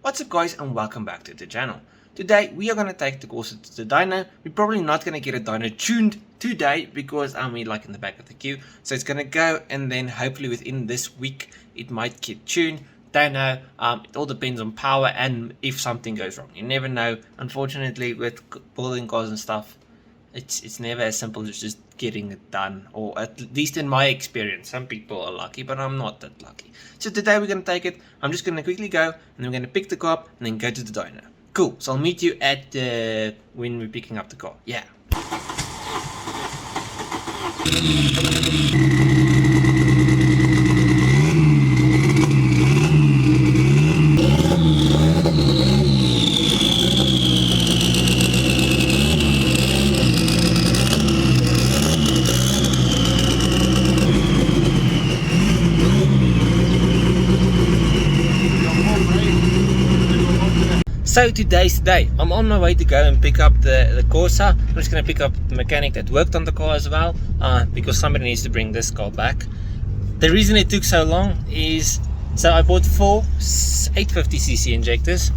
What's up guys, and welcome back to the channel. Today we are going to take the Corsa to the dyno. We're probably not going to get a dyno tuned today because we're like in the back of the queue. So it's going to go, and then hopefully within this week it might get tuned. Don't know, it all depends on power and if something goes wrong. You never know. Unfortunately with building cars and stuff, it's never as simple as just getting it done, or at least in my experience. Some people are lucky, but I'm not that lucky. So today we're going to take it. I'm just going to quickly go, and then we're going to pick the car up and then go to the dyno. Cool, so I'll meet you at when we're picking up the car. Yeah. So today's the day. I'm on my way to go and pick up the Corsa. I'm just going to pick up the mechanic that worked on the car as well, because somebody needs to bring this car back. The reason it took so long is, so I bought 4 850cc injectors.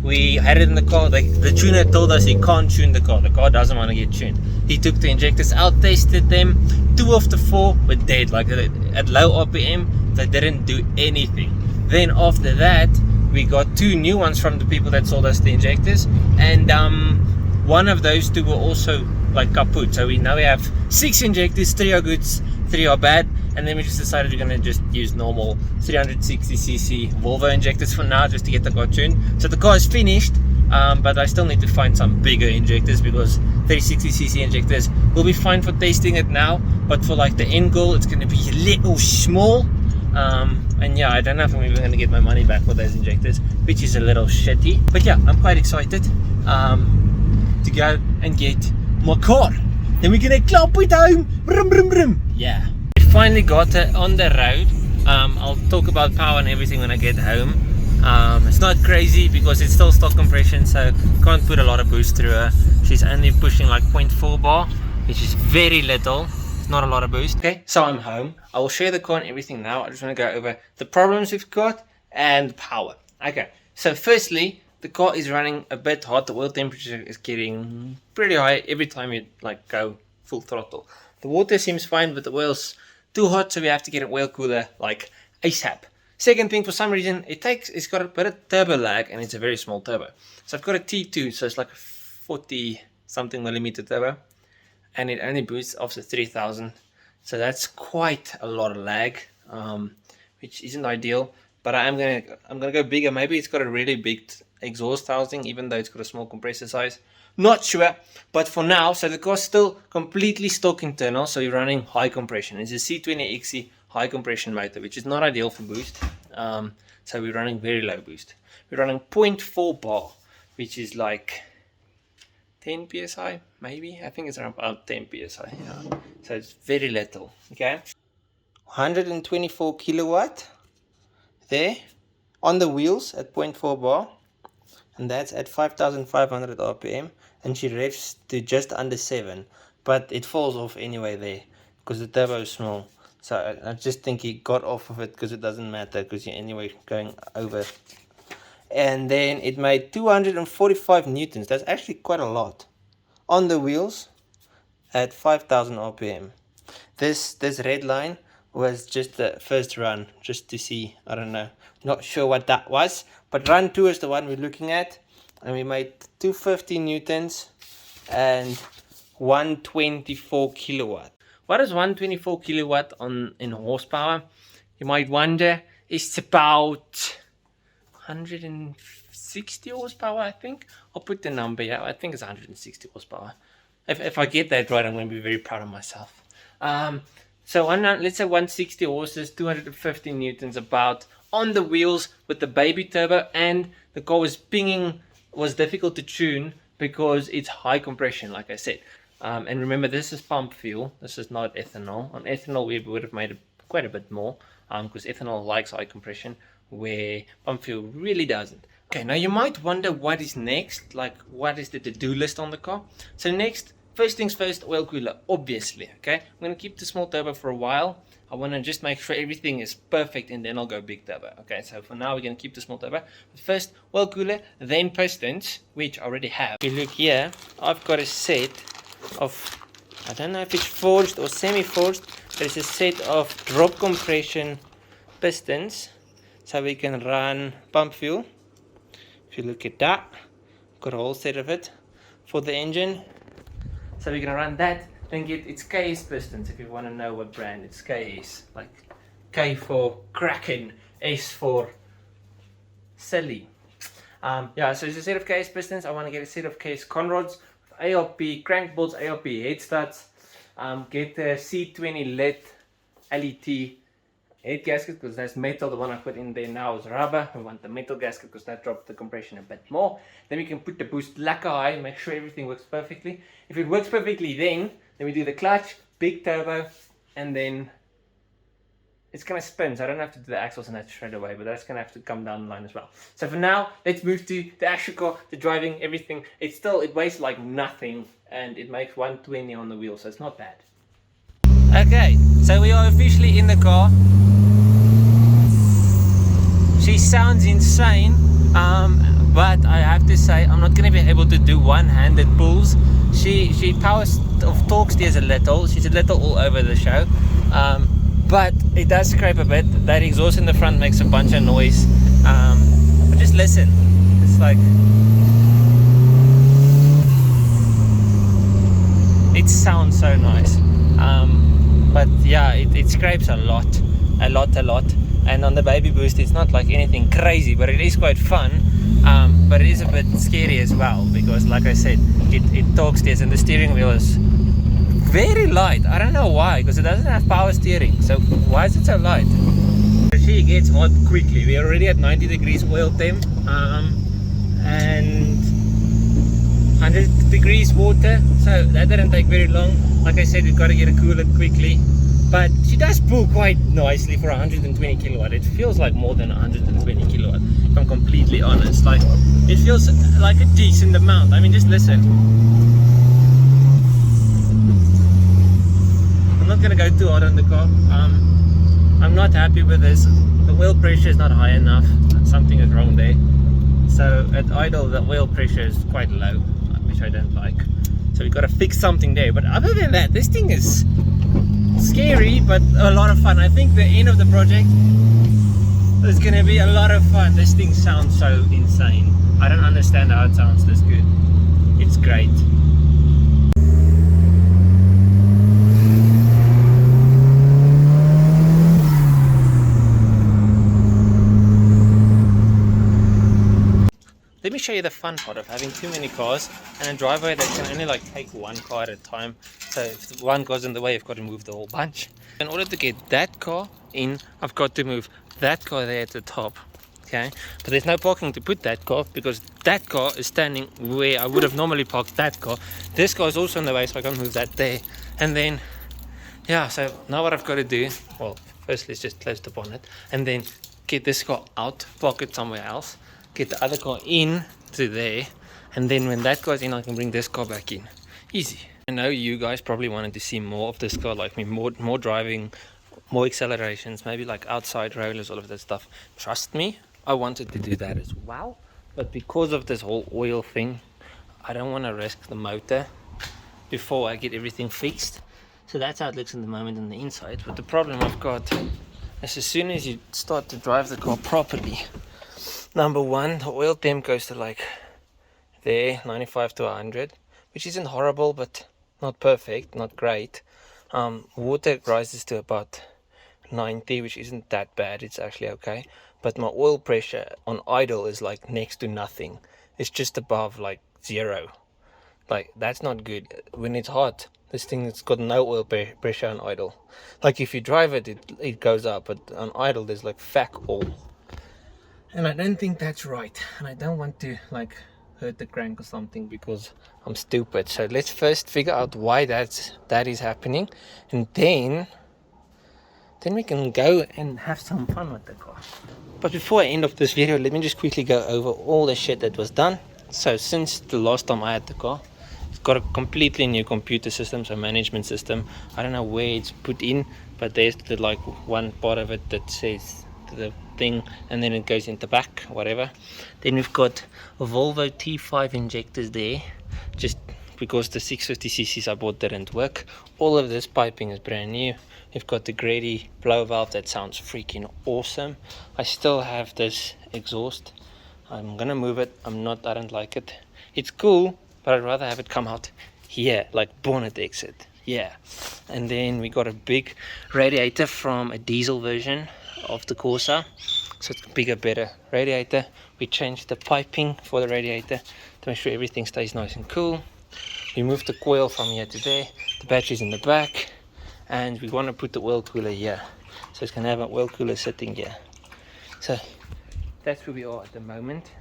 We had it in the car. The tuner told us he can't tune the car. The car doesn't want to get tuned. He took the injectors out, tested them. 2 of the 4 were dead, like at low RPM. They didn't do anything. Then after that, we got 2 new ones from the people that sold us the injectors, and one of those 2 were also like kaput. So we have 6 injectors, 3 are good, 3 are bad, and then we just decided we're gonna just use normal 360cc Volvo injectors for now, just to get the car tuned. So the car is finished, but I still need to find some bigger injectors, because 360cc injectors will be fine for testing it now, but for like the end goal, it's gonna be a little small. And yeah, I don't know if I'm even going to get my money back for those injectors, which is a little shitty. But yeah, I'm quite excited to go and get my car. Then we're going to clap it home. Brum, brum, brum. Yeah. We finally got it on the road. I'll talk about power and everything when I get home. It's not crazy because it's still stock compression, so can't put a lot of boost through her. She's only pushing like 0.4 bar, which is very little. Not a lot of boost. Okay, so I'm home. I will share the car and everything now. I just want to go over the problems we've got and power. Okay, so firstly, the car is running a bit hot. The oil temperature is getting pretty high every time you like go full throttle. The water seems fine, but the oil's too hot, so we have to get an oil cooler like ASAP. Second thing, for some reason it's got a bit of turbo lag, and it's a very small turbo. So I've got a T2, so it's like a 40 something millimeter turbo, and it only boosts after 3000, so that's quite a lot of lag, which isn't ideal. But I'm gonna go bigger. Maybe it's got a really big exhaust housing, even though it's got a small compressor size. Not sure, but for now, so the car's still completely stock internal, so you're running high compression. It's a C20XE high compression motor, which is not ideal for boost. So we're running very low boost. We're running 0.4 bar, which is like 10 psi, maybe. I think it's around about 10 psi. Yeah. So it's very little. Okay, 124 kilowatt there on the wheels at 0.4 bar, and that's at 5500 rpm, and she revs to just under 7, but it falls off anyway there because the turbo is small. So I just think he got off of it because it doesn't matter, because you're anyway going over. And then it made 245 newtons. That's actually quite a lot on the wheels at 5000 rpm. This red line was just the first run, just to see. I don't know, not sure what that was, but run 2 is the one we're looking at, and we made 250 newtons and 124 kilowatt. What is 124 kilowatt in horsepower? You might wonder. It's about 160 horsepower, I think. I'll put the number here. I think it's 160 horsepower. If I get that right, I'm going to be very proud of myself. So let's say 160 horses, 250 newtons about on the wheels with the baby turbo, and the car was difficult to tune because it's high compression, like I said. And remember, this is pump fuel. This is not ethanol. On ethanol, we would have made it quite a bit more, because ethanol likes high compression, where pump fuel really doesn't. Okay, now you might wonder what is next, like what is the to-do list on the car. So next, first things first, oil cooler, obviously, okay? I'm going to keep the small turbo for a while. I want to just make sure everything is perfect, and then I'll go big turbo, okay? So for now, we're going to keep the small turbo. But first, oil cooler, then pistons, which I already have. If you look here, I've got a set of, I don't know if it's forged or semi-forged, but it's a set of drop compression pistons, so we can run pump fuel. If you look at that, got a whole set of it for the engine. So we're gonna run that, then get its KS pistons. If you want to know what brand it's KS, like K for Kraken, S for Silly. Yeah, so it's a set of KS pistons. I want to get a set of KS conrods, ALP crank bolts, ALP head studs. Get the C20 LET head gasket because that's metal. The one I put in there now is rubber. We want the metal gasket because that drops the compression a bit more. Then we can put the boost lacquer high, make sure everything works perfectly. If it works perfectly, then we do the clutch, big turbo, and then it's gonna spin. So I don't have to do the axles and that straight away, but that's gonna have to come down the line as well. So for now, let's move to the actual car, the driving, everything. It weighs like nothing, and it makes 120 on the wheel, so it's not bad. Okay, so we are officially in the car. She sounds insane, but I have to say I'm not going to be able to do one-handed pulls. She power of torque steers a little. She's a little all over the show, but it does scrape a bit. That exhaust in the front makes a bunch of noise. But just listen. It's like it sounds so nice. But yeah, it scrapes a lot. And on the baby boost, it's not like anything crazy, but it is quite fun. But it is a bit scary as well because, like I said, it torque steers, and the steering wheel is very light. I don't know why, because it doesn't have power steering. So why is it so light? She gets hot quickly. We're already at 90 degrees oil temp, and 100 degrees water. So that didn't take very long. Like I said, we've got to get a coolant quickly. But she does pull quite nicely for 120 kilowatt. It feels like more than 120 kilowatt, if I'm completely honest. Like, it feels like a decent amount. I mean, just listen. I'm not gonna go too hard on the car. I'm not happy with this. The oil pressure is not high enough. Something is wrong there. So at idle, the oil pressure is quite low, which I don't like. So we've got to fix something there. But other than that, this thing is scary, but a lot of fun. I think the end of the project is going to be a lot of fun. This thing sounds so insane. I don't understand how it sounds this good. It's great. Let me show you the fun part of having too many cars and a driveway that can only like take one car at a time. So if one goes in the way, you've got to move the whole bunch. In order to get that car in, I've got to move that car there at the top. Okay, but there's no parking to put that car because that car is standing where I would have normally parked that car. This car is also in the way, so I can't move that there. And then, yeah, so now what I've got to do, well, first let's just close the bonnet and then get this car out, park it somewhere else. Get the other car in to there, and then when that car's in, I can bring this car back in. Easy. I know you guys probably wanted to see more of this car, like me, more driving, more accelerations, maybe like outside rollers, all of that stuff. Trust me, I wanted to do that as well, but because of this whole oil thing, I don't want to risk the motor before I get everything fixed. So that's how it looks in the moment on the inside. But the problem I've got is as soon as you start to drive the car properly, number one, the oil temp goes to like there, 95 to 100, which isn't horrible, but not perfect, not great. Water rises to about 90, which isn't that bad, it's actually okay. But my oil pressure on idle is like next to nothing. It's just above like 0. Like, that's not good. When it's hot, this thing has got no oil pressure on idle. Like, if you drive it, it goes up, but on idle, there's like fuck all. And I don't think that's right, and I don't want to like hurt the crank or something because I'm stupid. So let's first figure out why that is happening, and then we can go and have some fun with the car. But before I end off this video, let me just quickly go over all the shit that was done. So since the last time I had the car, got a completely new computer system, so management system. I don't know where it's put in, but there's the like one part of it that says the thing, and then it goes in the back, whatever. Then we've got a Volvo T5 injectors there, just because the 650cc's I bought didn't work. All of this piping is brand new. We've got the Grady blow valve that sounds freaking awesome. I still have this exhaust. I'm gonna move it. I don't like it. It's cool, but I'd rather have it come out here, like bonnet exit. Yeah. And then we got a big radiator from a diesel version of the Corsa, so it's bigger, better radiator. We changed the piping for the radiator to make sure everything stays nice and cool. We moved the coil from here to there. The battery's in the back, and we want to put the oil cooler here, so it's gonna have an oil cooler sitting here. So that's where we are at the moment.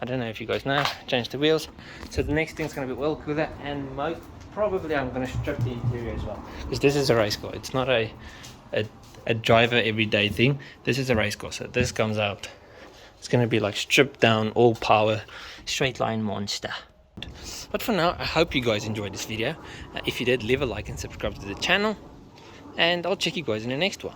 I don't know if you guys know, change the wheels. So the next thing's gonna be oil cooler, and most probably I'm gonna strip the interior as well, because this is a race car. It's not a driver everyday thing. This is a race car, so this comes out. It's gonna be like stripped down, all power, straight line monster. But for now, I hope you guys enjoyed this video. If you did, leave a like and subscribe to the channel, and I'll check you guys in the next one.